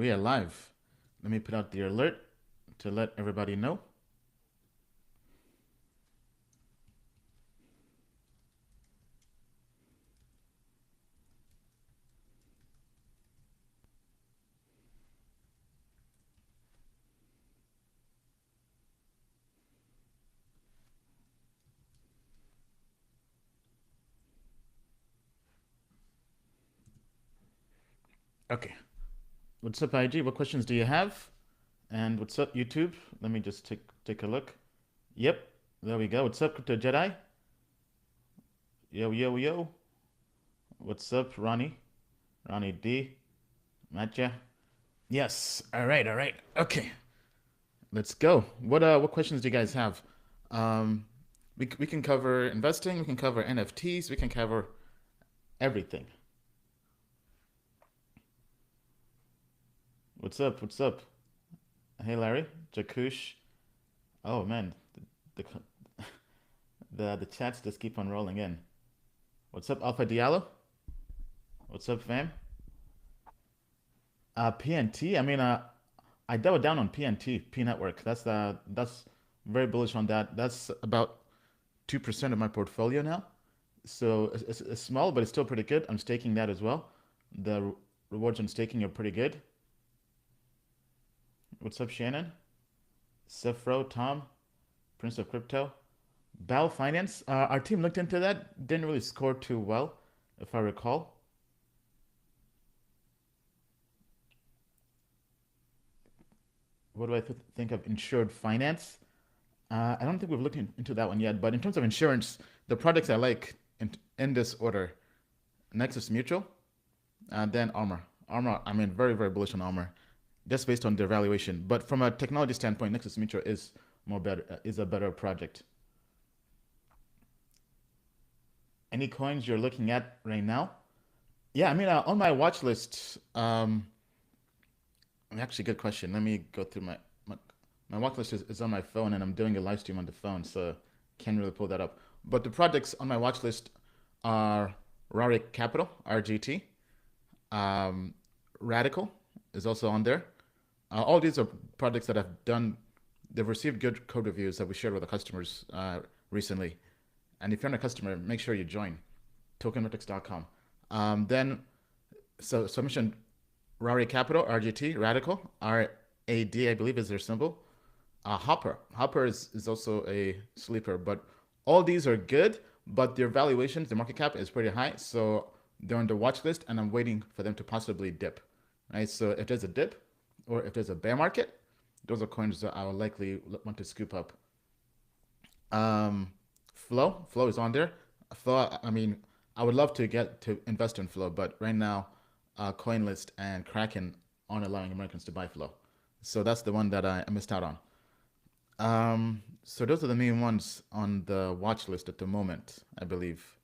We are live. Let me put out the alert to let everybody know. Okay. What's up, IG? What questions do you have? And what's up, YouTube? Let me just take a look. Yep, there we go. What's up, Crypto Jedi? Yo, yo, yo. What's up, Ronnie? Ronnie D. Matcha. Yes. All right, all right. Okay. Let's go. What questions do you guys have? Um, we can cover investing, we can cover NFTs, we can cover everything. What's up? What's up? Hey, Larry, Jakush. Oh man, the the chats just keep on rolling in. What's up, Alpha Diallo? What's up, fam? PNT. I doubled down on PNT, P Network. That's very bullish on that. That's about 2% of my portfolio now. So it's small, but it's still pretty good. I'm staking that as well. The rewards on staking are pretty good. What's up, Shannon? Sefro, Tom, Prince of Crypto. Bao Finance. Our team looked into that. Didn't really score too well, if I recall. What do I think of Insured Finance? I don't think we've looked into that one yet. But in terms of insurance, the products I like in this order: Nexus Mutual, and then Armor. Armor. Very very bullish on Armor, just based on their valuation. But from a technology standpoint, Nexus Mutual is is a better project. Any coins you're looking at right now? Yeah, on my watch list. Actually, good question. Let me go through my watch list is on my phone, and I'm doing a live stream on the phone, so can't really pull that up. But the projects on my watch list are Rari Capital, RGT. Um, Radical is also on there. All these are projects that have done. They've received good code reviews that we shared with the customers recently. And if you're not a customer, make sure you join tokenmetrics.com. Then, so I mentioned Rari Capital, RGT, Radical, RAD, I believe is their symbol. Hopper. Hopper is also a sleeper, but all these are good, but their valuations, the market cap is pretty high. So they're on the watch list, and I'm waiting for them to possibly dip. Right. So if there's a dip or if there's a bear market, those are coins that I will likely want to scoop up. Um, Flow is on there. Flow, I would love to get to invest in Flow, but right now, CoinList and Kraken aren't allowing Americans to buy Flow. So that's the one that I missed out on. So those are the main ones on the watch list at the moment, I believe.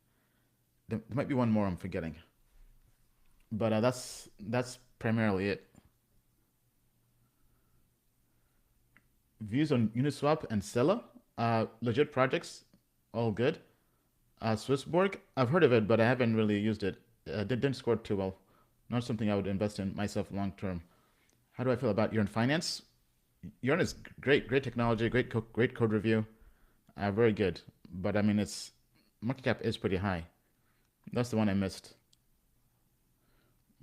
There might be one more I'm forgetting, but that's primarily it. Views on Uniswap and Celo, legit projects, all good. Swissborg, I've heard of it, but I haven't really used it. Didn't score too well. Not something I would invest in myself long term. How do I feel about yearn Finance? Yearn is great, great technology, great code review, very good. But its market cap is pretty high. That's the one I missed.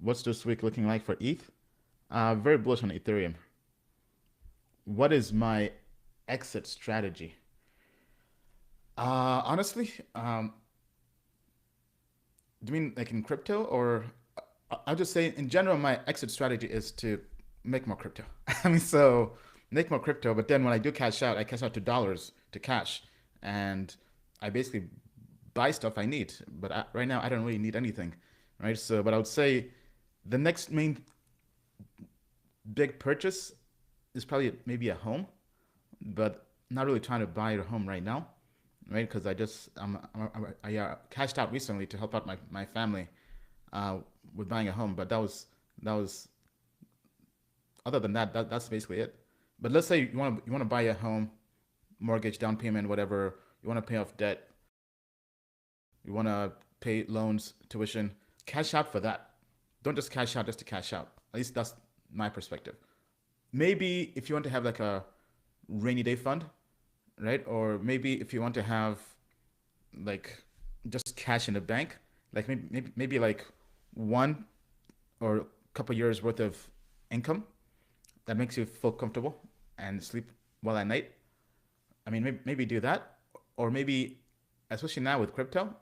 What's this week looking like for ETH? Very bullish on Ethereum. What is my exit strategy? Honestly, do you mean like in crypto, or I'll just say in general, my exit strategy is to make more crypto. So make more crypto, but then when I do cash out, I cash out to dollars to cash, and I basically buy stuff I need. But right now, I don't really need anything, right? So, but I would say the next main big purchase is probably maybe a home, but not really trying to buy a home right now, right? Because I cashed out recently to help out my family uh, with buying a home, but that was other than that, that's basically it. But let's say you want to buy a home, mortgage, down payment, whatever. You want to pay off debt. You want to pay loans, tuition. Cash out for that. Don't just cash out just to cash out. At least my perspective. Maybe if you want to have like a rainy day fund, right? Or maybe if you want to have like just cash in the bank, like maybe like one or a couple years worth of income that makes you feel comfortable and sleep well at night. I mean, maybe do that, or maybe, especially now with crypto,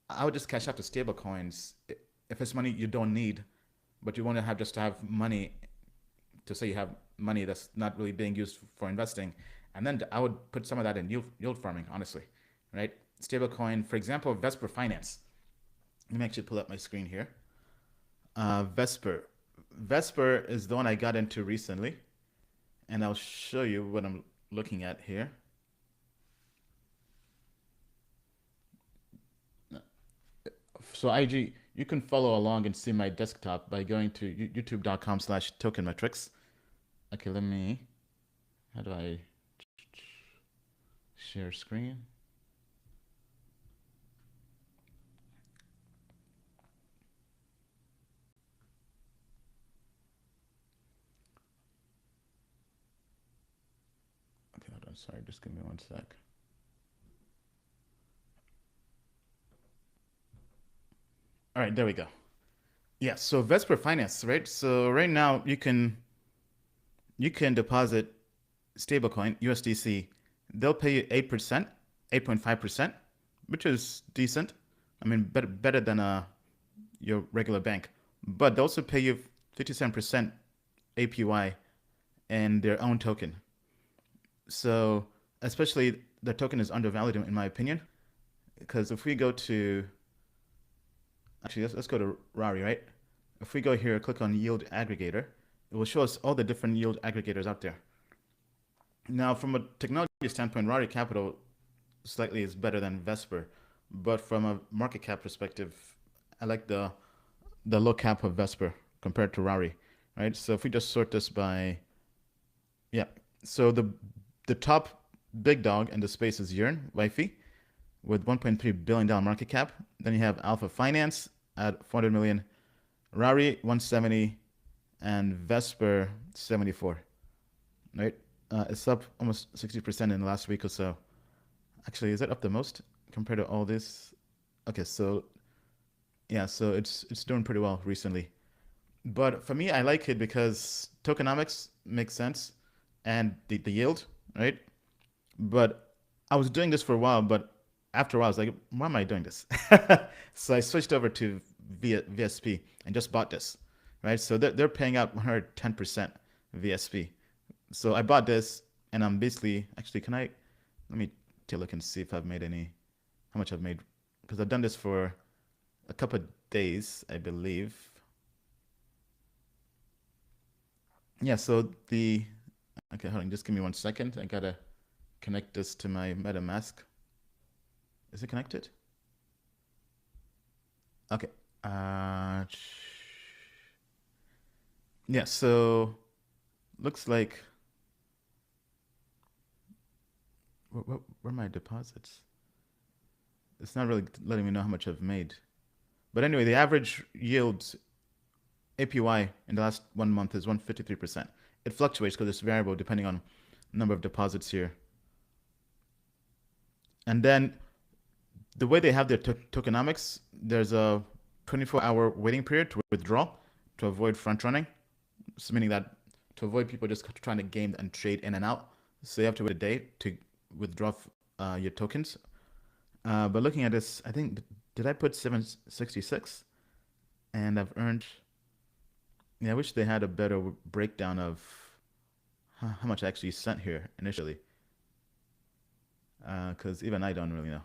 I would just cash out to stable coins if it's money you don't need, but you want to have just to have money to say you have money that's not really being used for investing, and then I would put some of that in yield farming, honestly, right? Stablecoin, for example, Vesper Finance. Let me actually pull up my screen here. Vesper. Vesper is the one I got into recently, and I'll show you what I'm looking at here. So IG, you can follow along and see my desktop by going to youtube.com/tokenmetrics. Okay, how do I share screen? Okay, hold on, sorry, just give me one sec. All right, there we go. Yeah, so Vesper Finance, right? So right now you can deposit stablecoin USDC. They'll pay you 8%, 8.5%, which is decent. I mean, better than your regular bank. But they also pay you 57% APY in their own token. So especially the token is undervalued in my opinion, because if we go to actually let's go to Rari, right? If we go here, click on yield aggregator, it will show us all the different yield aggregators out there. Now, from a technology standpoint, Rari Capital slightly is better than Vesper, but from a market cap perspective, I like the low cap of Vesper compared to Rari, right? So if we just sort this by, yeah, so the top big dog in the space is yearn, Wi-Fi, with $1.3 billion market cap. Then you have Alpha Finance at 400 million, Rari 170, and Vesper 74. Right? It's up almost 60% in the last week or so. Actually, is it up the most compared to all this? Okay, so yeah, so it's doing pretty well recently. But for me, I like it because tokenomics makes sense and the yield, right? But I was doing this for a while, but after a while, I was like, why am I doing this? So I switched over to VSP and just bought this, right? So they're paying out 110% VSP. So I bought this and I'm basically, actually, let me take a look and see if I've made how much I've made. Because I've done this for a couple of days, I believe. Yeah, so okay, hold on, just give me 1 second. I gotta connect this to my MetaMask. Is it connected? Okay. Yeah, so looks like where are my deposits? It's not really letting me know how much I've made. But anyway, the average yield APY in the last 1 month is 153%. It fluctuates because it's variable depending on number of deposits here. And then the way they have their tokenomics, there's a 24-hour waiting period to withdraw to avoid front running. So meaning that to avoid people just trying to game and trade in and out. So you have to wait a day to withdraw your tokens. But looking at this, I think, did I put 766? And I've earned, yeah, I wish they had a better breakdown of how much I actually sent here initially. Because even I don't really know.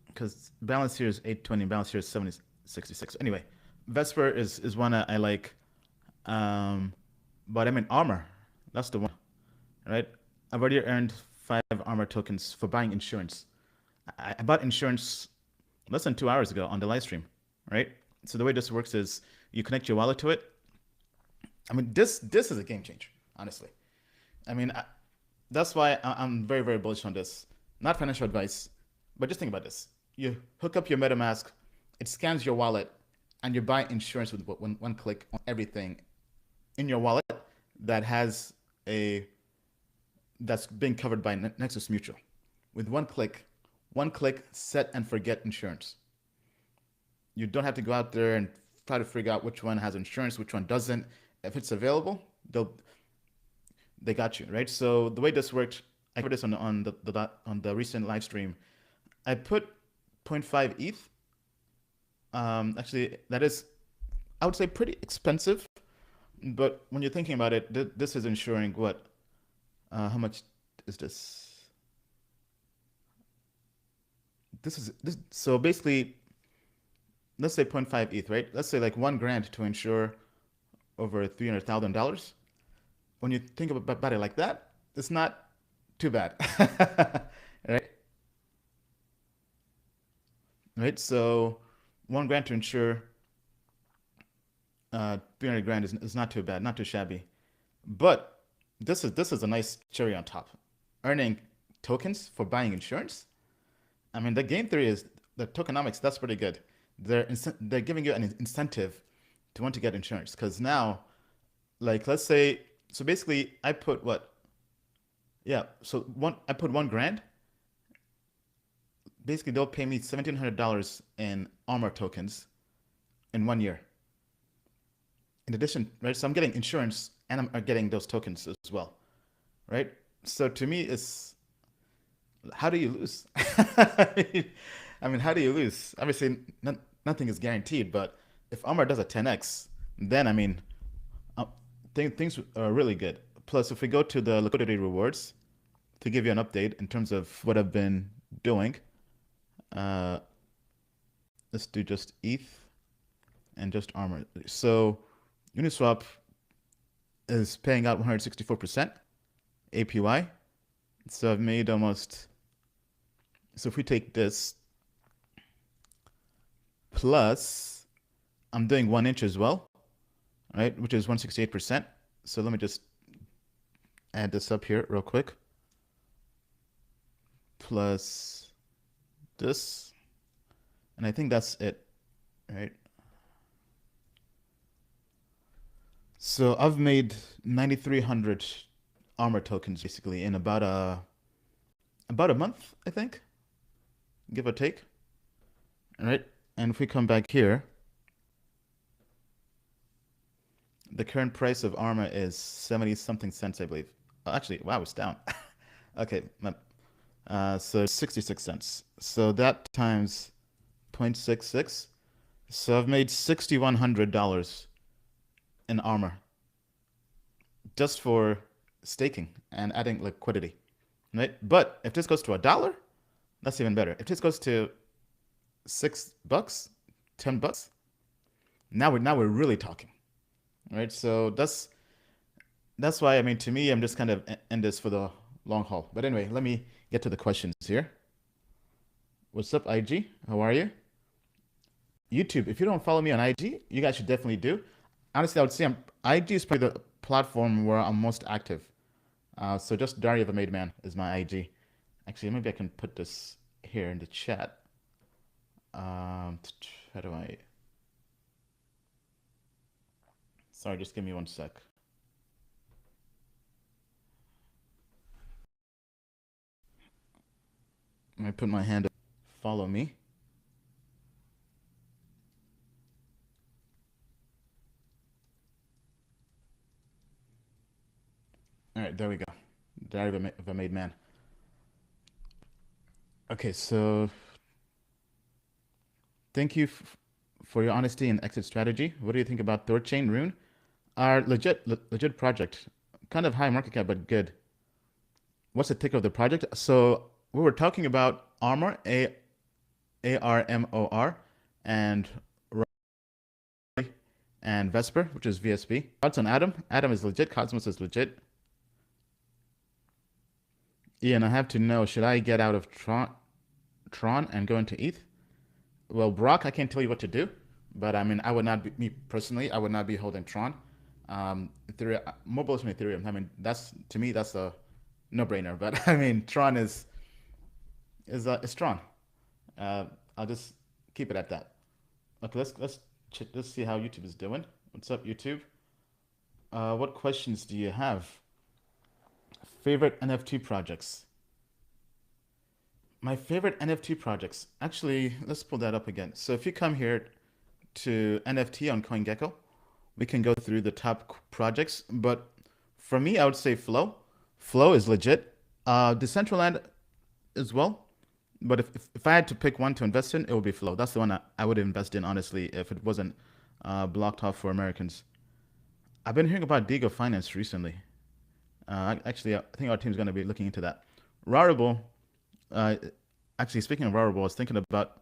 Because balance here is 820, balance here is 766. Anyway, Vesper is one I like. But I mean, Armor, that's the one, right? I've already earned 5 Armor tokens for buying insurance. I bought insurance less than 2 hours ago on the live stream, right? So the way this works is you connect your wallet to it. I mean, this is a game changer, honestly. I mean, that's why I'm very, very bullish on this. Not financial advice, but just think about this. You hook up your MetaMask, it scans your wallet, and you buy insurance with one click on everything in your wallet that has that's being covered by Nexus Mutual. With one click, set and forget insurance. You don't have to go out there and try to figure out which one has insurance, which one doesn't. If it's available, they got you, right? So the way this worked, I put this on the recent live stream. I put 0.5 ETH. Actually, that is, I would say, pretty expensive. But when you're thinking about it, this is insuring what? How much is this? So basically, let's say 0.5 ETH, right? Let's say like $1,000 to insure over $300,000. When you think about it like that, it's not too bad, right? Right. So $1,000 to insure 300 grand is not too bad, not too shabby. But this is a nice cherry on top. Earning tokens for buying insurance. I mean, the game theory is the tokenomics. That's pretty good. They're giving you an incentive to want to get insurance because now, like, let's say, so basically, I put what? Yeah, so I put $1,000. Basically, they'll pay me $1,700 in armor tokens in 1 year. In addition, right? So I'm getting insurance and I'm getting those tokens as well, right? So to me, it's how do you lose? I mean, how do you lose? Obviously, nothing is guaranteed, but if Armor does a 10x, then I mean, things are really good. Plus, if we go to the liquidity rewards to give you an update in terms of what I've been doing, let's do just ETH and just Armor. So Uniswap is paying out 164% APY. So I've made almost, so if we take this plus, I'm doing 1 inch as well, right? Which is 168%. So let me just add this up here real quick. Plus this, and I think that's it, right? So I've made 9,300 armor tokens basically in about a month, I think, give or take. All right, and if we come back here, the current price of armor is 70 something cents, I believe. Oh, actually, wow, it's down. Okay, so 66 cents. So that times 0.66. So I've made $6,100 in armor just for staking and adding liquidity, right? But if this goes to $1, that's even better. If this goes to $6, $10, now we're really talking, right? So that's why, I mean, to me, I'm just kind of in this for the long haul. But anyway, let me get to the questions here. What's up, IG? How are you? YouTube, if you don't follow me on IG, you guys should definitely do. Honestly, I would say IG is probably the platform where I'm most active. So just Diary of a Made Man is my IG. Actually, maybe I can put this here in the chat. How do I? Sorry, just give me 1 sec. Let me put my hand up. Follow me. All right, there we go. Diary of a Made Man. Okay, so thank you for your honesty and exit strategy. What do you think about Thorchain Rune? Our legit project. Kind of high market cap, but good. What's the ticker of the project? So we were talking about Armor, ARMOR, and Rari, and Vesper, which is VSP. Thoughts on Atom? Atom is legit. Cosmos is legit. Ian, I have to know, should I get out of TRON and go into ETH? Well, Brock, I can't tell you what to do, but I mean, I would not be, me personally, I would not be holding TRON. Ethereum, more bullish on Ethereum. I mean, to me, that's a no-brainer. But I mean, TRON is TRON. I'll just keep it at that. Okay, let's let's see how YouTube is doing. What's up, YouTube? What questions do you have? Favorite NFT projects? My favorite NFT projects. Actually, let's pull that up again. So if you come here to NFT on CoinGecko, we can go through the top projects. But for me, I would say Flow. Flow is legit. Decentraland as well. But if I had to pick one to invest in, it would be Flow. That's the one I would invest in, honestly, if it wasn't blocked off for Americans. I've been hearing about Digo Finance recently. Actually, I think our team's going to be looking into that. Rarible, uh, actually, speaking of Rarible, I was thinking about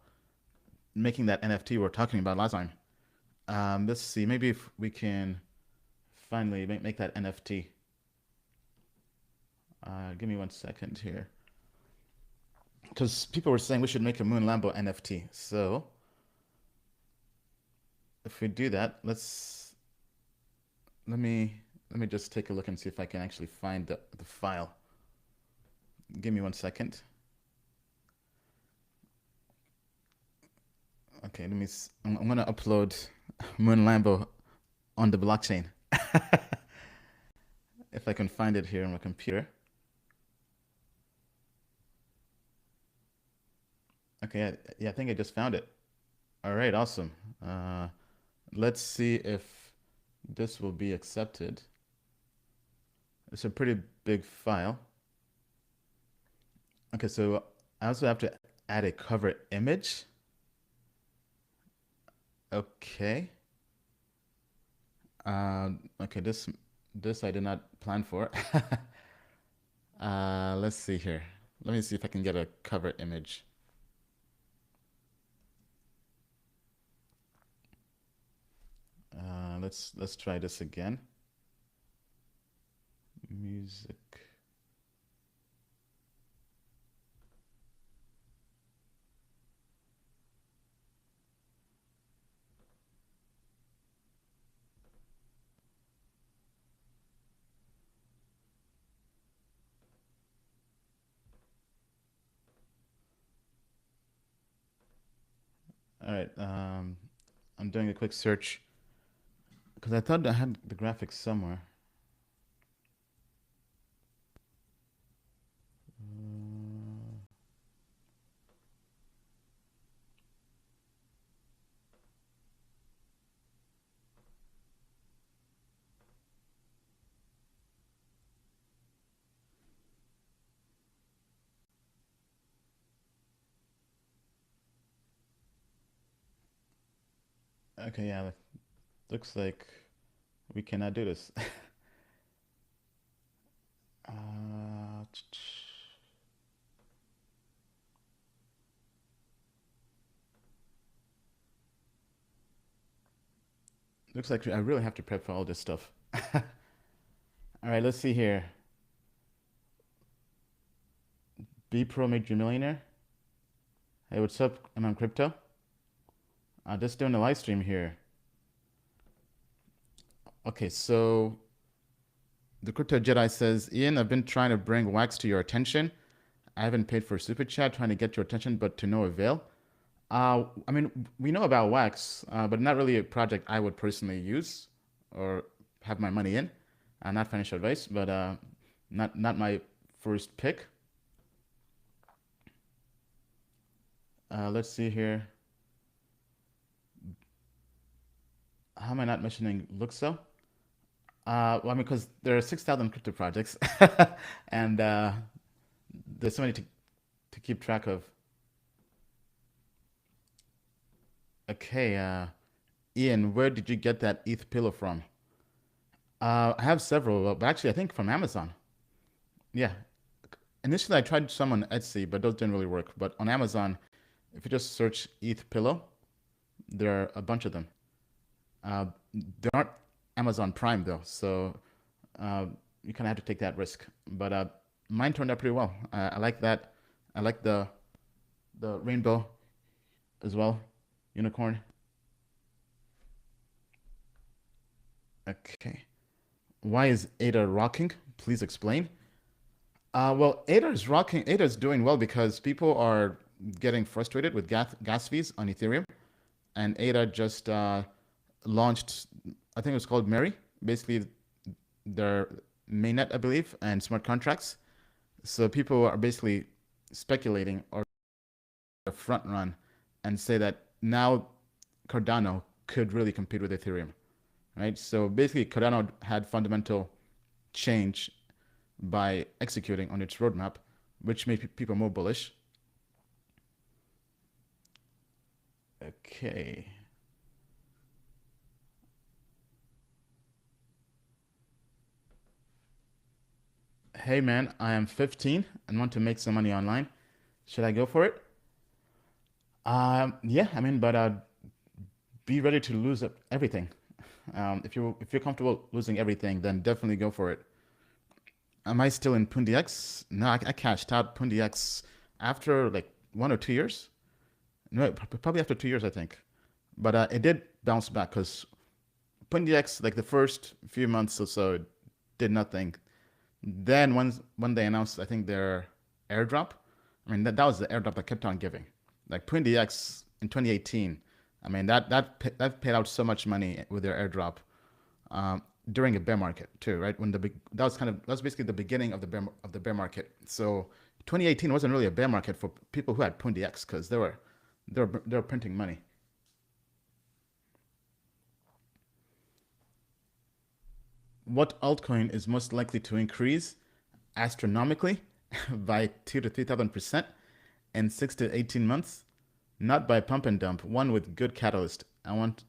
making that NFT we were talking about last time. Let's see, maybe if we can finally make that NFT. Give me 1 second here. Because people were saying we should make a Moon Lambo NFT. So if we do that, let me just take a look and see if I can actually find the file. Give me 1 second. Okay, I'm gonna upload Moon Lambo on the blockchain. If I can find it here on my computer. Okay, yeah, I think I just found it. All right, awesome. Let's see if this will be accepted. It's a pretty big file. Okay, so I also have to add a cover image. Okay. Okay, this I did not plan for. Let's see here. Let me see if I can get a cover image. Let's try this again. Music. All right. I'm doing a quick search because I thought I had the graphics somewhere. Uh, okay, yeah. Looks like we cannot do this. uh, Looks like I really have to prep for all this stuff. All right, let's see here. B Pro made you millionaire. Hey, what's up? I'm on crypto. Just doing a live stream here. Okay, so the Crypto Jedi says, Ian, I've been trying to bring Wax to your attention. I haven't paid for super chat, trying to get your attention, but to no avail. I mean, we know about Wax, but not really a project I would personally use or have my money in. Not financial advice, but not my first pick. Let's see here. How am I not mentioning Luxo? Well, I mean, because there are 6,000 crypto projects, and there's so many to keep track of. Okay, Ian, where did you get that ETH pillow from? I have several, but actually, I think from Amazon. Yeah. Initially, I tried some on Etsy, but those didn't really work. But on Amazon, if you just search ETH pillow, there are a bunch of them. They aren't Amazon Prime though, so uh, you kind of have to take that risk. But mine turned out pretty well. I like that. I like the rainbow as well, unicorn. Okay. Why is ADA rocking? Please explain. Well, ADA is rocking. ADA is doing well because people are getting frustrated with gas fees on Ethereum, and ADA just launched, I think it was called Mary, basically their mainnet, I believe, and smart contracts. So people are basically speculating or front run and say that now Cardano could really compete with Ethereum, right? So basically Cardano had fundamental change by executing on its roadmap, which made people more bullish. Okay. Hey man, I am 15 and want to make some money online. Should I go for it? Yeah, I mean, but be ready to lose everything. If you're comfortable losing everything, then definitely go for it. Am I still in Pundi X? No, I cashed out Pundi X after like 1 or 2 years. No, probably after 2 years, I think. But it did bounce back because Pundi X, like the first few months or so, did nothing. Then when they announced, I think their airdrop. I mean that was the airdrop that kept on giving. Like Pundi X in 2018. I mean that paid out so much money with their airdrop during a bear market too, right? When that was basically the beginning of the bear market. So 2018 wasn't really a bear market for people who had Pundi X because they were printing money. What altcoin is most likely to increase astronomically by 2 to 3,000% in 6 to 18 months? Not by pump and dump, one with good catalyst. I want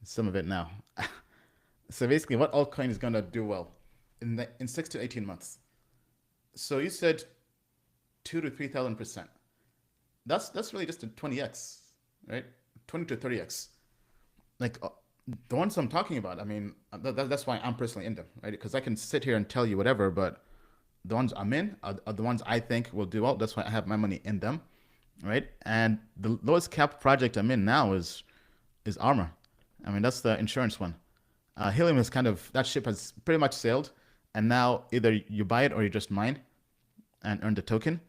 some of it now. So basically, what altcoin is gonna do well in 6 to 18 months? So you said 2 to 3,000%. That's really just a 20x, right? 20 to 30x. Like the ones I'm talking about. I mean, that's why I'm personally in them, right? Because I can sit here and tell you whatever, but the ones I'm in are the ones I think will do well. That's why I have my money in them, right? And the lowest cap project I'm in now is Armor. I mean, that's the insurance one. Helium is that ship has pretty much sailed, and now either you buy it or you just mine and earn the token.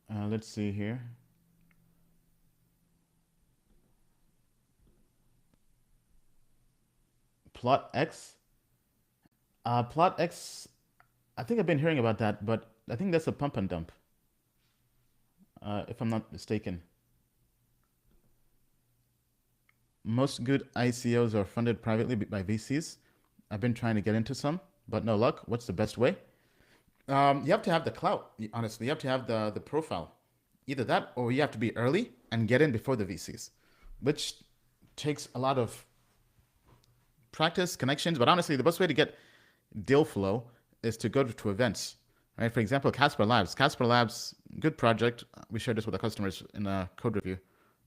Let's see here. Plot X. Plot X. I think I've been hearing about that, but I think that's a pump and dump, if I'm not mistaken. Most good ICOs are funded privately by VCs. I've been trying to get into some, but no luck. What's the best way? You have to have the clout. Honestly, you have to have the profile. Either that, or you have to be early and get in before the VCs, which takes a lot of practice, connections. But honestly, the best way to get deal flow is to go to events, right? For example, Casper Labs. Casper Labs, good project. We shared this with our customers in a code review,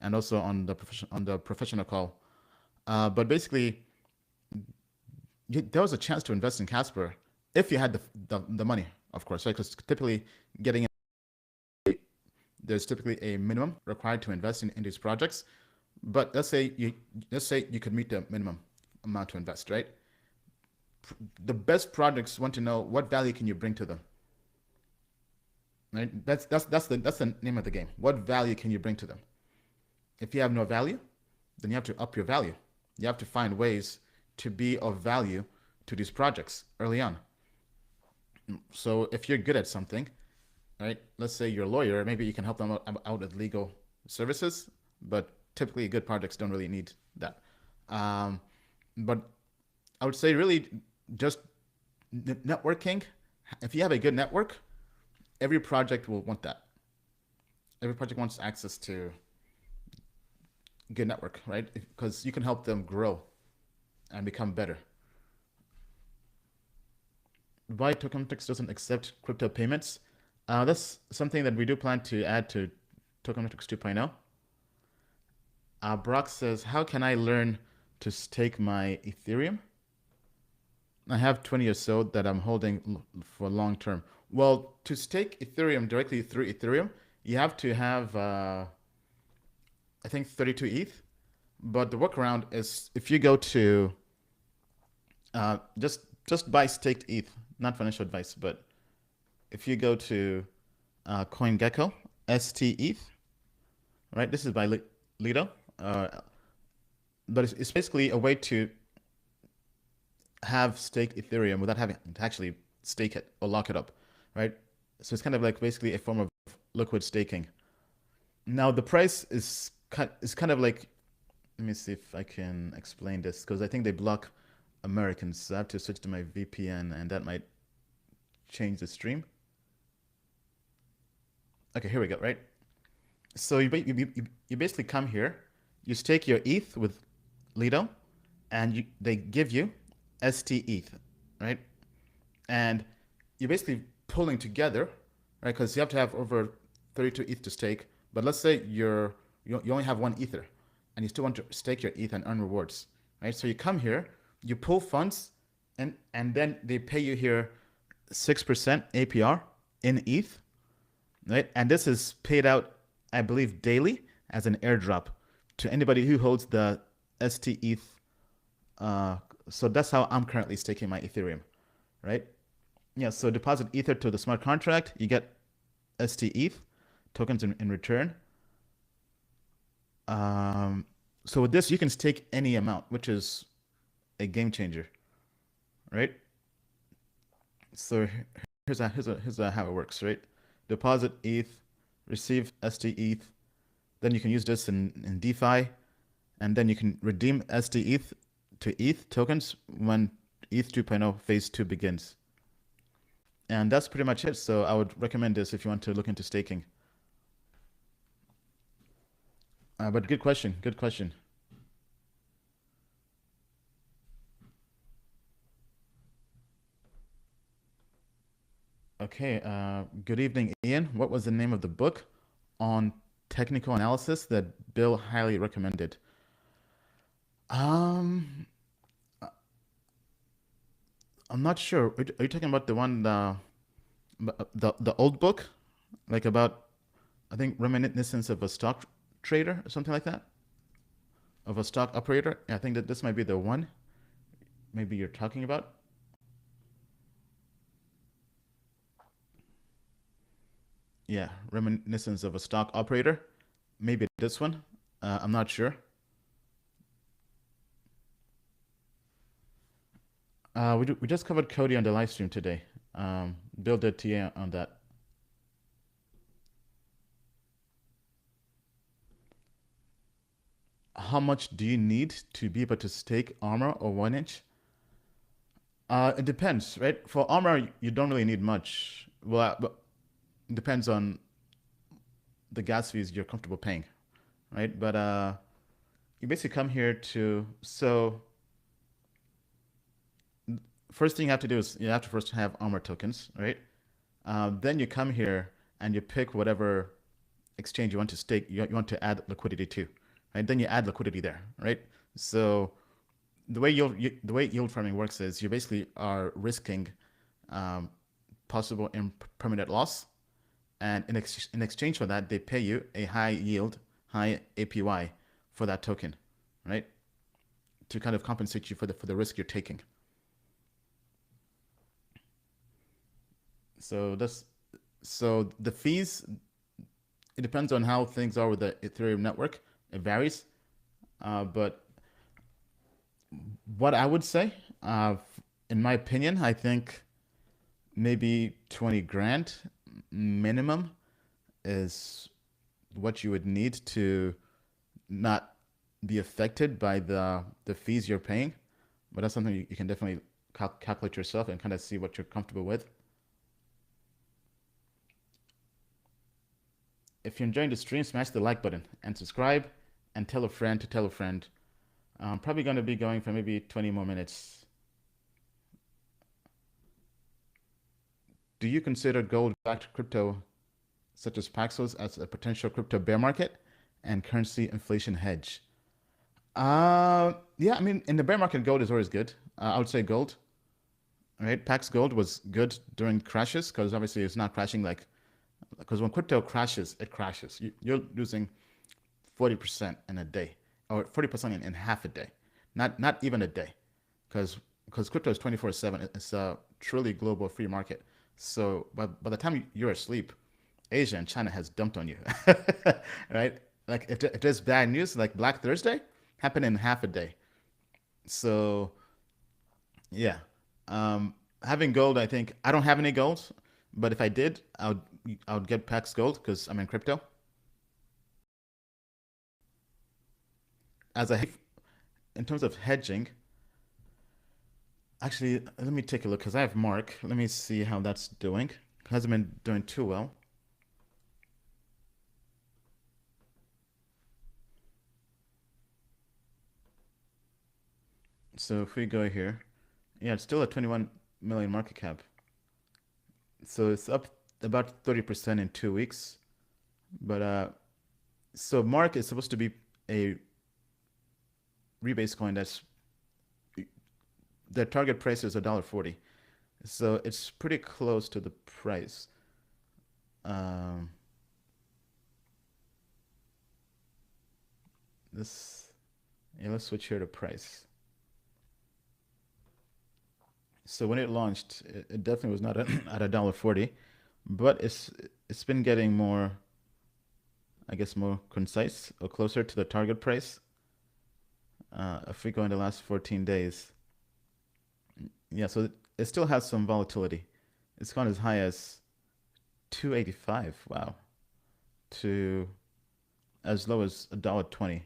and also on the professional call. But basically, there was a chance to invest in Casper if you had the money, of course, right? Because typically there's typically a minimum required to invest in these projects. But let's say you could meet the minimum amount to invest, right? The best projects want to know what value can you bring to them, right? That's the name of the game. What value can you bring to them? If you have no value, then you have to up your value. You have to find ways to be of value to these projects early on. So if you're good at something, right? Let's say you're a lawyer, maybe you can help them out with legal services, but typically good projects don't really need that. But I would say really just networking. If you have a good network, every project will want that. Every project wants access to good network, right? Because you can help them grow and become better. Why tokenmetrics doesn't accept crypto payments? That's something that we do plan to add to tokenmetrics 2.0. Brock says, how can I learn to stake my Ethereum? I have 20 or so that I'm holding for long term. Well, to stake Ethereum directly through Ethereum, you have to have, I think, 32 ETH. But the workaround is if you go to, just buy staked ETH, not financial advice, but if you go to CoinGecko, ST ETH, right? This is by Lido, but it's basically a way to have staked Ethereum without having to actually stake it or lock it up, right? So it's kind of like basically a form of liquid staking. Now the price is kind of like, let me see if I can explain this because I think they block Americans. So I have to switch to my VPN and that might change the stream. Okay, here we go, right? So you basically come here, you stake your ETH with Lido, and they give you ST ETH, right? And you're basically pulling together, right? Because you have to have over 32 ETH to stake. But let's say you only have one Ether, and you still want to stake your ETH and earn rewards, right? So you come here, you pull funds, and then they pay you here 6% APR in ETH, right? And this is paid out, I believe, daily as an airdrop to anybody who holds the ST ETH. So that's how I'm currently staking my Ethereum, right? Yeah, so deposit Ether to the smart contract, you get ST ETH tokens in return. So with this, you can stake any amount, which is a game changer, right? So here's how it works, right? Deposit ETH, receive ST ETH, then you can use this in DeFi, and then you can redeem ST ETH to ETH tokens when ETH 2.0 phase 2 begins. And that's pretty much it. So I would recommend this if you want to look into staking. But good question. Good question. Okay. Good evening, Ian. What was the name of the book on technical analysis that Bill highly recommended? Um, I'm not sure. Are you talking about the one the old book, like about I think reminiscence of a stock trader or something like that, of a stock operator? I think that this might be the one. Maybe you're talking about. Yeah, reminiscence of a stock operator. Maybe this one. I'm not sure. We just covered Cody on the live stream today. Bill did TA on that. How much do you need to be able to stake Armor or 1inch? It depends, right? For Armor, you don't really need much. Well, but it depends on the gas fees you're comfortable paying, right? But you basically come here to so first thing you have to do is you have to first have Armor tokens, right? Then you come here and you pick whatever exchange you want to stake, you want to add liquidity to, right? Then you add liquidity there, right? So the way yield farming works is you basically are risking possible impermanent loss, and in exchange for that, they pay you a high yield, high APY for that token, right? To kind of compensate you for the risk you're taking. So the fees, it depends on how things are with the Ethereum network. It varies, but what I would say, in my opinion, I think maybe 20 grand minimum is what you would need to not be affected by the fees you're paying. But that's something you can definitely calculate yourself and kind of see what you're comfortable with. If you're enjoying the stream, smash the like button and subscribe and tell a friend to tell a friend. I'm probably going to be going for maybe 20 more minutes. Do you consider gold-backed crypto such as Paxos as a potential crypto bear market and currency inflation hedge? Yeah, I mean, in the bear market, gold is always good. I would say gold, right? Pax Gold was good during crashes because obviously it's not crashing because when crypto crashes, it crashes. You're losing 40% in a day or 40% in half a day, not even a day, because crypto is 24/7. It's a truly global free market. So by the time you're asleep, Asia and China has dumped on you, right? like if there's bad news, like Black Thursday, happen in half a day. So yeah, having gold, I think I don't have any gold, but if I did, I would get Pax Gold because I'm in crypto. As a in terms of hedging, actually, let me take a look because I have Mark. Let me see how that's doing. Hasn't been doing too well. So if we go here, yeah, it's still a 21 million market cap. So it's up about 30% in 2 weeks. But so Mark is supposed to be a rebase coin that's the target price is $1.40. So it's pretty close to the price. Um, this yeah, let's switch here to price. So when it launched, it definitely was not at $1.40, but it's been getting more, I guess, more concise or closer to the target price. If we go in the last 14 days, yeah, so it still has some volatility. It's gone as high as 285, wow, to as low as $1.20.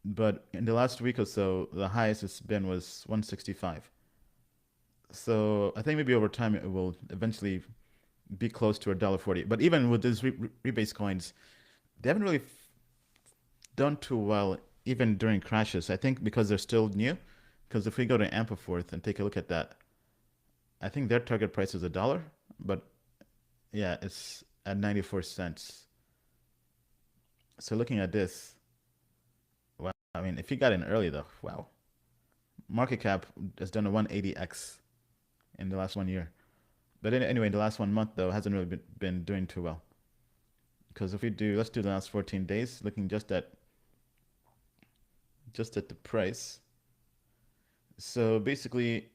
But in the last week or so, the highest it's been was 165. So I think maybe over time it will eventually be close to $1.40. But even with these rebase coins, they haven't really done too well even during crashes. I think because they're still new. Because if we go to Ampleforth and take a look at that, I think their target price is $1, but yeah, it's at 94 cents. So looking at this, wow, I mean, if you got in early though, wow. Market cap has done a 180x in the last 1 year. But anyway, the last 1 month though hasn't really been doing too well. Because if we do, let's do the last 14 days, looking just at the price. So basically,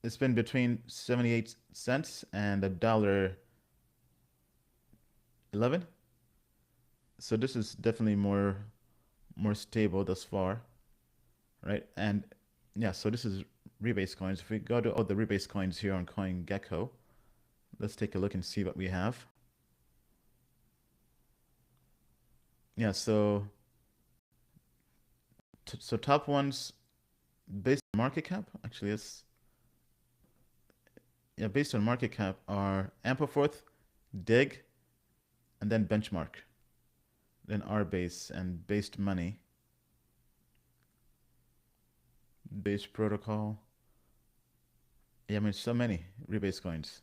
it's been between 78 cents and $1.11. So this is definitely more stable thus far, right? And yeah, so this is rebase coins. If we go to all the rebase coins here on CoinGecko, let's take a look and see what we have. Yeah, so top ones based on market cap, actually it's yeah, based on market cap are Ampleforth, Dig, and then Benchmark, then RBase and Based Money, Base Protocol. Yeah, I mean so many rebase coins.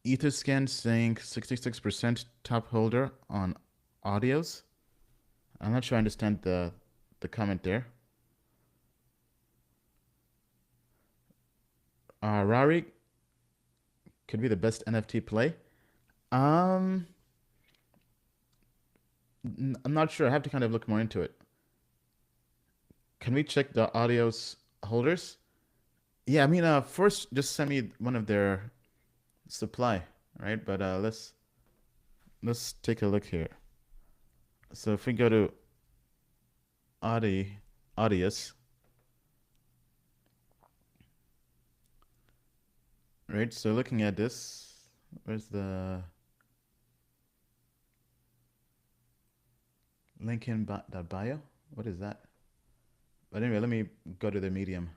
Etherscan saying 66% top holder on audios. I'm not sure I understand the comment there. Rari could be the best NFT play. Um, I'm not sure. I have to kind of look more into it. Can we check the audios holders? Yeah, I mean, first just send me one of their supply, right? But let's take a look here. So if we go to Audius, right? So looking at this, where's the link in the bio? What is that? But anyway, let me go to the Medium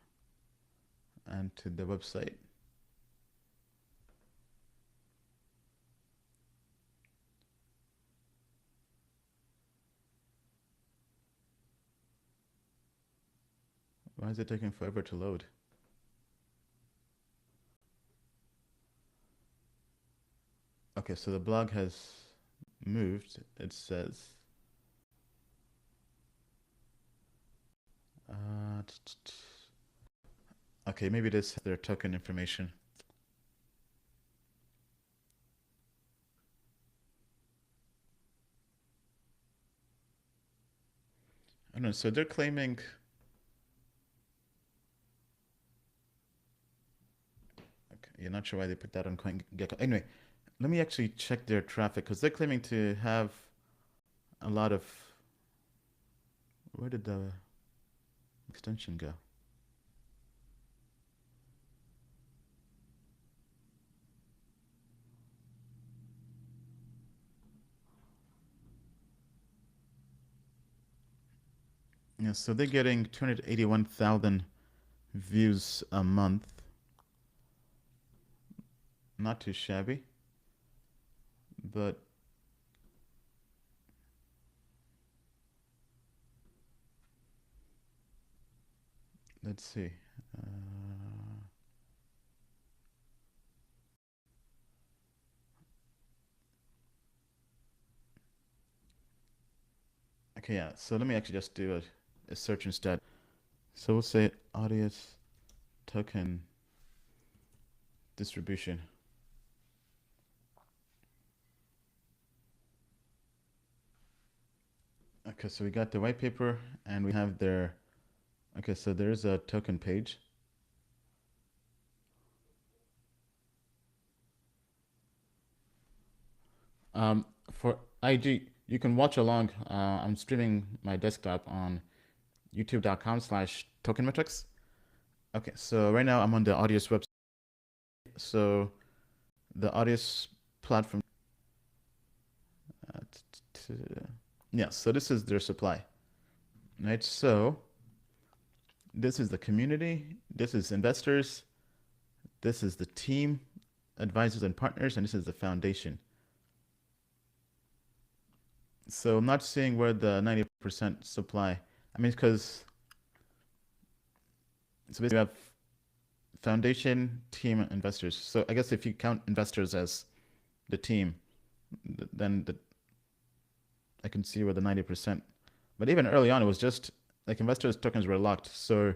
and to the website. Why is it taking forever to load? Okay, so the blog has moved, it says. Uh, okay, maybe this is their token information. I don't know. So they're claiming You're not sure why they put that on CoinGecko. Anyway, let me actually check their traffic because they're claiming to have a lot of. Where did the extension go? Yeah, so they're getting 281,000 views a month. Not too shabby, but let's see. Okay, yeah. So let me actually just do a search instead. So we'll say audience token distribution. Okay, so we got the white paper and we have their. Okay, so there's a token page. For IG, you can watch along. I'm streaming my desktop on youtube.com/tokenmetrics. Okay, so right now I'm on the Audius website. So the Audius platform. Yeah, so this is their supply, right? So this is the community, this is investors, this is the team, advisors and partners, and this is the foundation. So I'm not seeing where the 90% supply. I mean, because so basically we have foundation, team, and investors. So I guess if you count investors as the team, then I can see where the 90%. But even early on, it was just like investors tokens were locked. So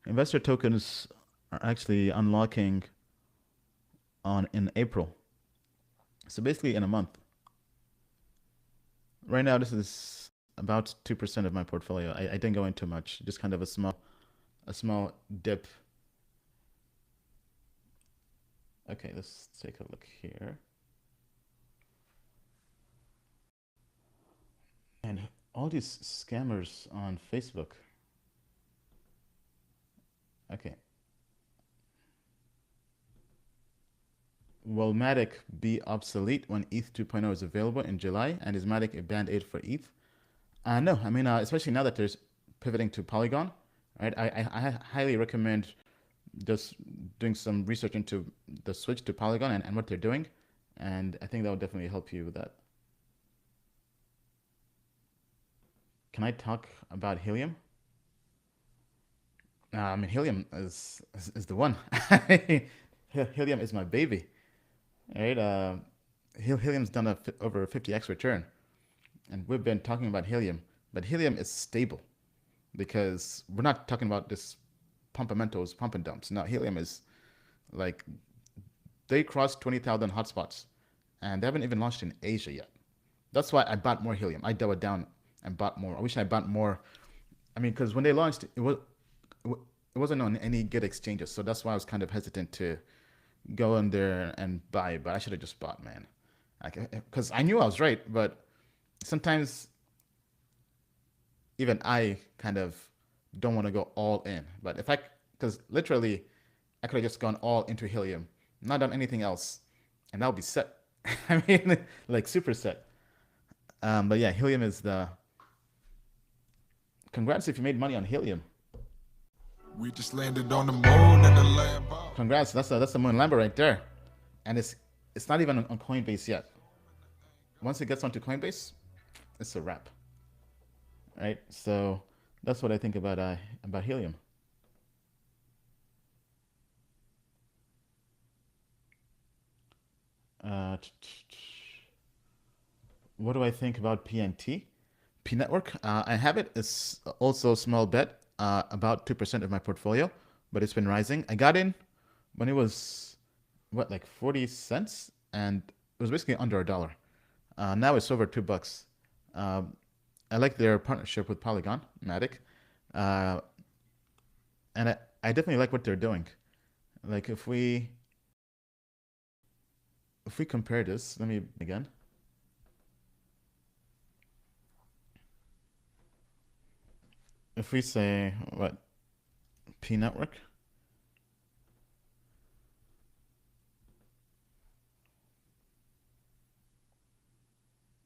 investor tokens are actually unlocking in April. So basically in a month. Right now, this is about 2% of my portfolio. I didn't go into much, just kind of a small dip. Okay, let's take a look here. And all these scammers on Facebook. Okay. Will Matic be obsolete when ETH 2.0 is available in July? And is Matic a band aid for ETH? No, I mean, especially now that there's pivoting to Polygon, right? I highly recommend just doing some research into the switch to Polygon and what they're doing. And I think that will definitely help you with that. Can I talk about Helium? I mean, Helium is the one. Helium is my baby, right? Helium's done over a 50x return, and we've been talking about Helium, but Helium is stable because we're not talking about this pump and dumps. No, Helium is like they crossed 20,000 hotspots, and they haven't even launched in Asia yet. That's why I bought more Helium. I doubled down and bought more. I wish I bought more. I mean, because when they launched, it wasn't on any good exchanges, so that's why I was kind of hesitant to go in there and buy. But I should have just bought, man, because I knew I was right. But sometimes even I kind of don't want to go all in. But because literally, I could have just gone all into Helium, not done anything else, and that would be set. I mean, like super set. But yeah, Helium is the. Congrats if you made money on Helium. We just landed on the moon and the Lambo. Congrats, that's the moon Lambo right there, and it's not even on Coinbase yet. Once it gets onto Coinbase, it's a wrap, right? So that's what I think about Helium. What do I think about PNT? P Network. I have it. It's also a small bet, about 2% of my portfolio, but it's been rising. I got in when it was what, like 40 cents, and it was basically under a dollar. Now it's over $2. I like their partnership with Polygon, Matic, uh, and I definitely like what they're doing. Like if we if we compare this, let me again. If we say what P network,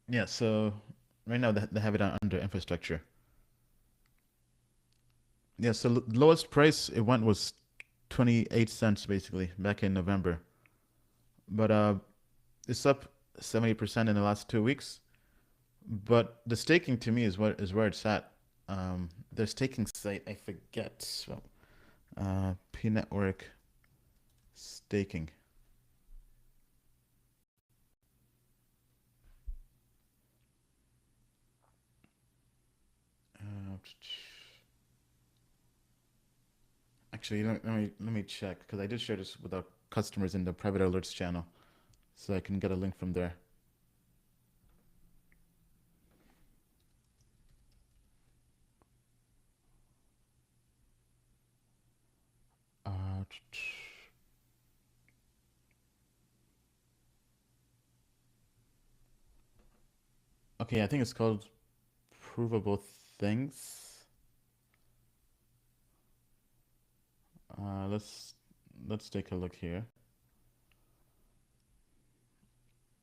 yeah. So right now they have it under infrastructure. Yeah. So lowest price it went was 28 cents basically back in November, but it's up 70% in the last 2 weeks. But the staking to me is where it's at. Their staking site, I forget. Well, P network staking. Actually, let me check because I did share this with our customers in the private alerts channel, so I can get a link from there. Okay, I think it's called provable things. Let's take a look here.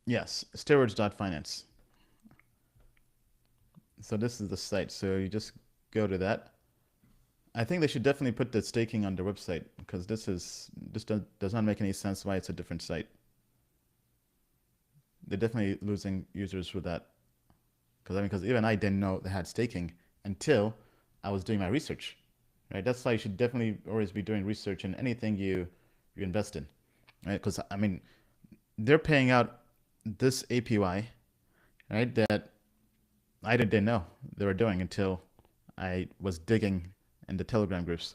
Yes, steroids.finance. So this is the site. So you just go to that. I think they should definitely put the staking on their website because this does not make any sense why it's a different site. They're definitely losing users with that. Because even I didn't know they had staking until I was doing my research, right? That's why you should definitely always be doing research in anything you invest in, right? Because I mean, they're paying out this APY, right? That I didn't know they were doing until I was digging in the Telegram groups.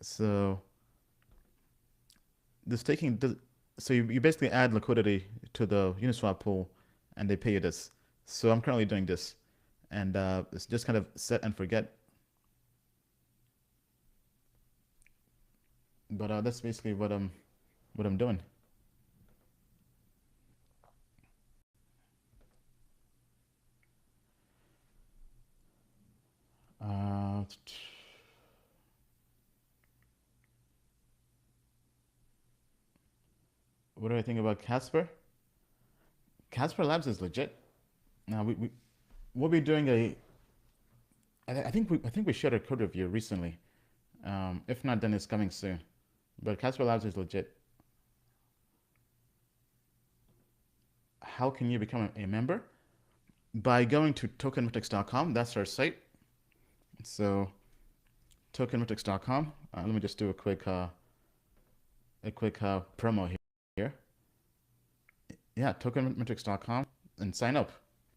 So the staking does. So you basically add liquidity to the Uniswap pool, and they pay you this. So I'm currently doing this, and it's just kind of set and forget. But that's basically what I'm doing. What do I think about Casper? Casper Labs is legit. Now we'll be doing a. I think we shared a code review recently. If not, then it's coming soon. But Casper Labs is legit. How can you become a member? By going to tokenmetrics.com. That's our site. So tokenmetrics.com. Let me just do a quick promo here. Yeah, tokenmetrics.com and sign up.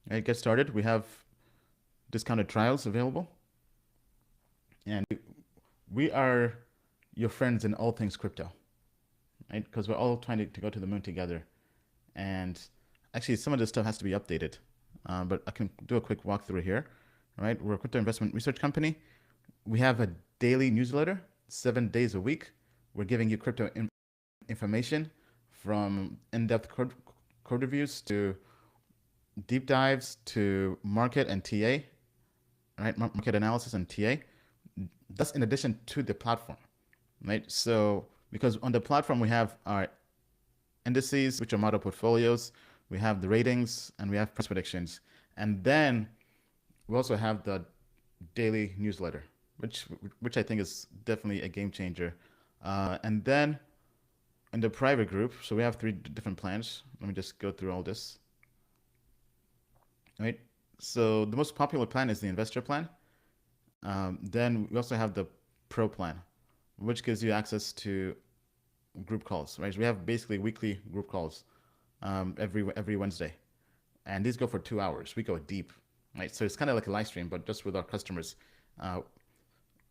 Right, get started. We have discounted trials available, and we are your friends in all things crypto, right? Because we're all trying to go to the moon together. And actually, some of this stuff has to be updated, but I can do a quick walkthrough here. All right, we're a crypto investment research company. We have a daily newsletter, 7 days a week. We're giving you crypto information from in-depth code reviews to deep dives to market and TA, right? Market analysis and TA. That's in addition to the platform, right? So because on the platform we have our indices, which are model portfolios, we have the ratings, and we have price predictions, and then we also have the daily newsletter, which I think is definitely a game changer. And then in the private group, so we have 3 different plans. Let me just go through all this. Right. So the most popular plan is the investor plan. Then we also have the pro plan, which gives you access to group calls. Right. So we have basically weekly group calls every Wednesday, and these go for 2 hours. We go deep. Right. So it's kind of like a live stream, but just with our customers.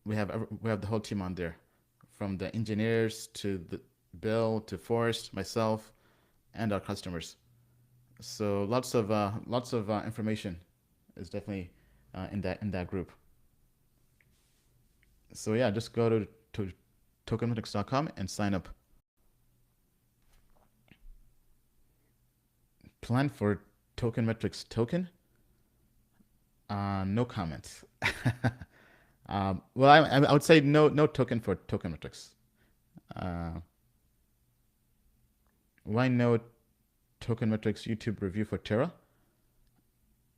We have the whole team on there, from the engineers to the Bill to Forrest, myself, and our customers. So lots of information is definitely in that group. So yeah, just go to tokenmetrics.com and sign up. plan for tokenmetrics token? No comments. Well, I would say no token for tokenmetrics. Why no tokenmetrics YouTube review for Terra?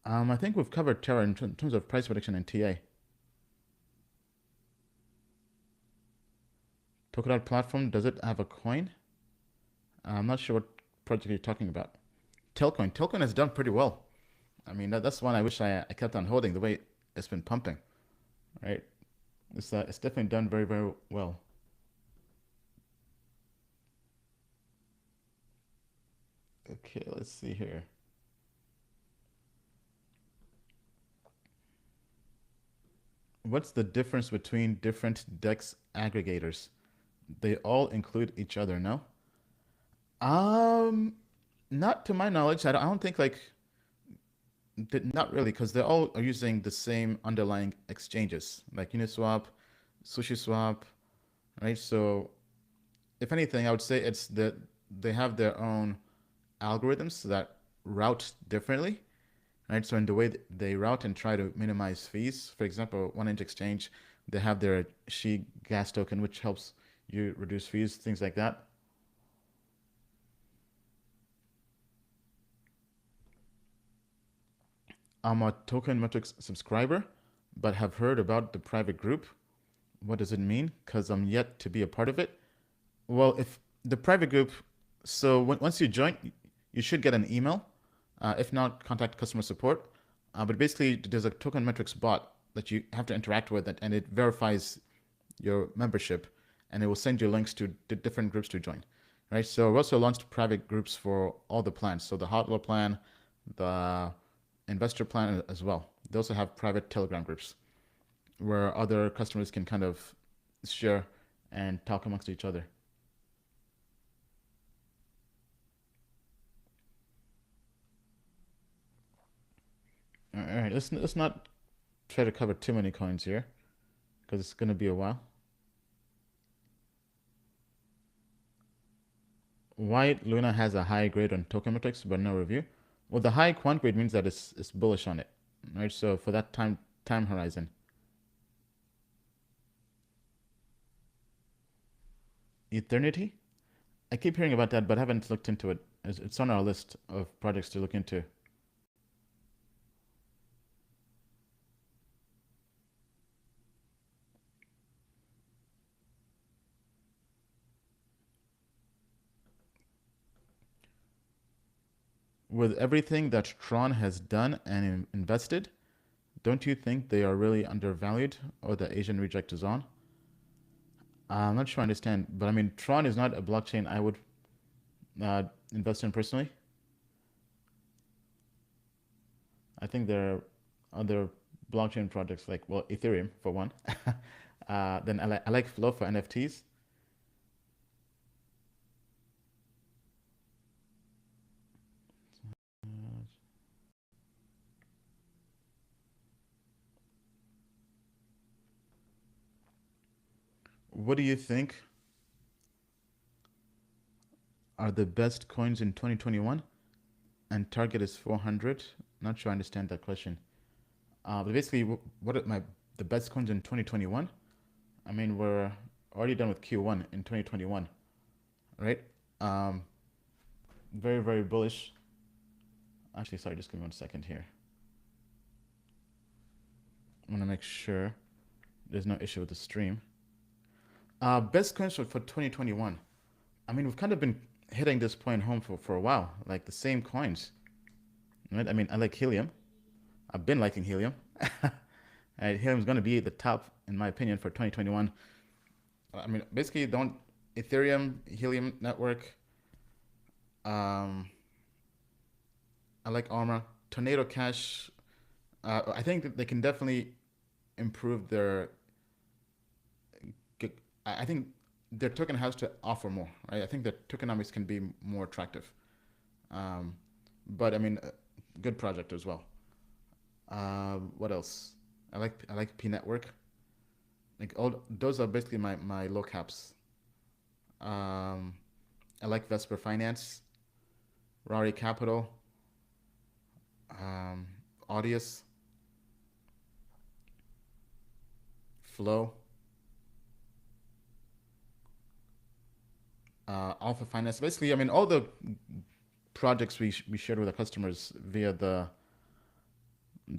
I think we've covered Terra in terms of price prediction and TA. Polkadot platform, does it have a coin? I'm not sure what project you're talking about. Telcoin has done pretty well. I mean, that's one I wish I kept on holding the way it's been pumping, right? It's definitely done very, very well. Okay, let's see here. What's the difference between different DEX aggregators? They all include each other, no? Not to my knowledge. I don't think not really, because they all are using the same underlying exchanges, like Uniswap, SushiSwap, right? So, if anything, I would say it's that they have their own algorithms that route differently, right? So in the way they route and try to minimize fees, for example, 1inch Exchange, they have their She gas token, which helps you reduce fees, things like that. I'm a tokenmetrics subscriber, but have heard about the private group. What does it mean? Because I'm yet to be a part of it. Well, if the private group, so once you join, you should get an email. If not, contact customer support. But basically, there's a tokenmetrics bot that you have to interact with, and it verifies your membership, and it will send you links to the different groups to join. Right. So we also launched private groups for all the plans. So the hodler plan, the investor plan as well. They also have private Telegram groups where other customers can kind of share and talk amongst each other. All right, let's not try to cover too many coins here because it's going to be a while. Why Luna has a high grade on tokenmetrics but no review? Well, the high quant grade means that it's bullish on it, right? So for that time horizon. Eternity? I keep hearing about that, but haven't looked into it. It's on our list of projects to look into. With everything that TRON has done and invested, don't you think they are really undervalued or the Asian reject is on? I'm not sure I understand, but I mean, TRON is not a blockchain I would invest in personally. I think there are other blockchain projects like, well, Ethereum for one. Then I like Flow for NFTs. What do you think are the best coins in 2021? And target is 400. Not sure I understand that question. But basically, what are the best coins in 2021? I mean, we're already done with Q1 in 2021, right? Very, very bullish. Actually, sorry, just give me 1 second here. I want to make sure there's no issue with the stream. Best coins for 2021. I mean, we've kind of been hitting this point home for a while, like the same coins. Right? I mean, I like Helium. I've been liking Helium. And Helium's going to be the top, in my opinion, for 2021. I mean, basically, Ethereum, Helium network. I like Armor. Tornado Cash. I think that they can definitely improve their. I think their token has to offer more, right? I think their tokenomics can be more attractive. But I mean, good project as well. What else? I like P Network. Like all those are basically my low caps. I like Vesper Finance, Rari Capital. Audius, Flow, Alpha Finance. Basically, I mean, all the projects we shared with our customers via the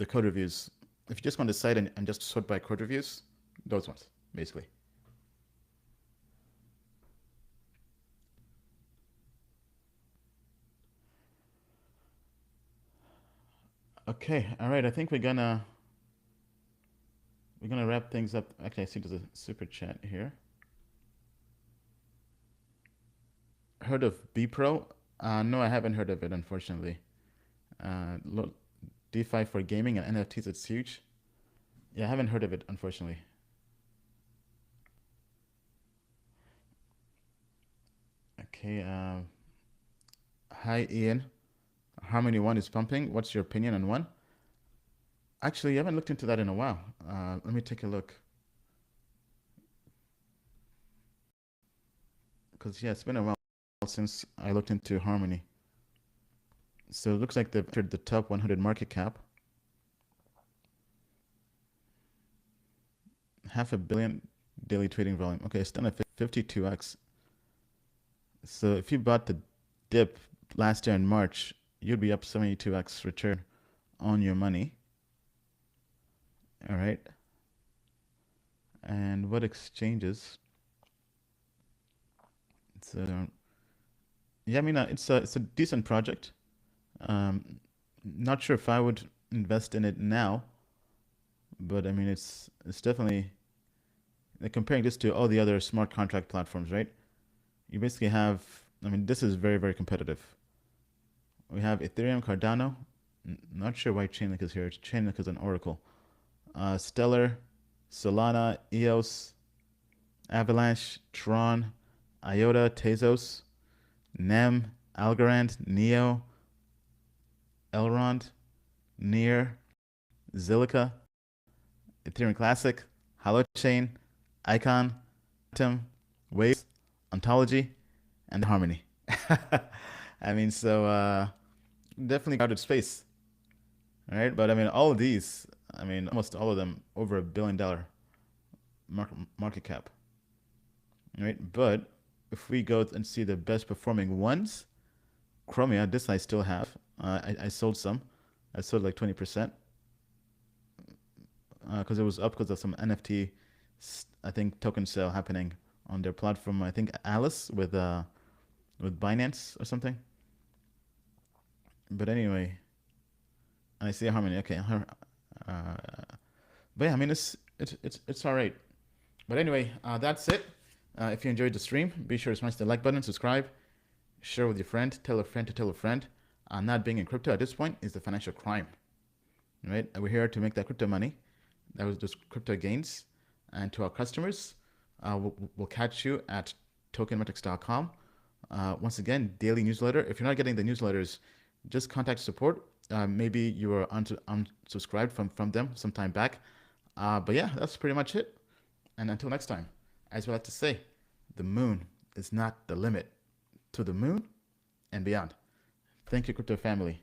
code reviews. If you just go on the site and just sort by code reviews, those ones, basically. Okay, all right. I think we're gonna wrap things up. Actually, I see there's a super chat here. Heard of BPro? No, I haven't heard of it, unfortunately. DeFi for gaming and NFTs, it's huge. Yeah, I haven't heard of it, unfortunately. Okay. Hi, Ian. Harmony 1 is pumping. What's your opinion on 1? Actually, I haven't looked into that in a while. Let me take a look. Because, yeah, it's been a while since I looked into Harmony. So it looks like they've entered the top 100 market cap. $500 million daily trading volume. Okay, it's done at 52x. So if you bought the dip last year in March, you'd be up 72x return on your money. All right. And what exchanges? So yeah, I mean, it's a decent project. Not sure if I would invest in it now, but I mean, it's definitely, like, comparing this to all the other smart contract platforms, right? You basically have, I mean, this is very, very competitive. We have Ethereum, Cardano. Not sure why Chainlink is here. Chainlink is an Oracle. Stellar, Solana, EOS, Avalanche, TRON, IOTA, Tezos, NEM, Algorand, Neo, Elrond, Near, Zilliqa, Ethereum Classic, Holochain, Icon, Atom, Waves, Ontology, and Harmony. I mean, so definitely crowded space. All right, but I mean, all of these, I mean, almost all of them over $1 billion market cap. All right, but if we go and see the best performing ones, Chromia, this I still have. I sold some. I sold like 20% because it was up because of some NFT, I think, token sale happening on their platform. I think Alice with Binance or something. But anyway, I see Harmony. Okay, but yeah, I mean, it's all right. But anyway, that's it. If you enjoyed the stream, be sure to smash the like button, subscribe, share with your friend, tell a friend to tell a friend. Not being in crypto at this point is a financial crime, right? We're here to make that crypto money. That was just crypto gains. And to our customers, we'll catch you at tokenmetrics.com. Once again, daily newsletter. If you're not getting the newsletters, just contact support. Maybe you were unsubscribed from them some time back. But yeah, that's pretty much it. And until next time, as we like to say, the moon is not the limit. To the moon and beyond. Thank you, crypto family.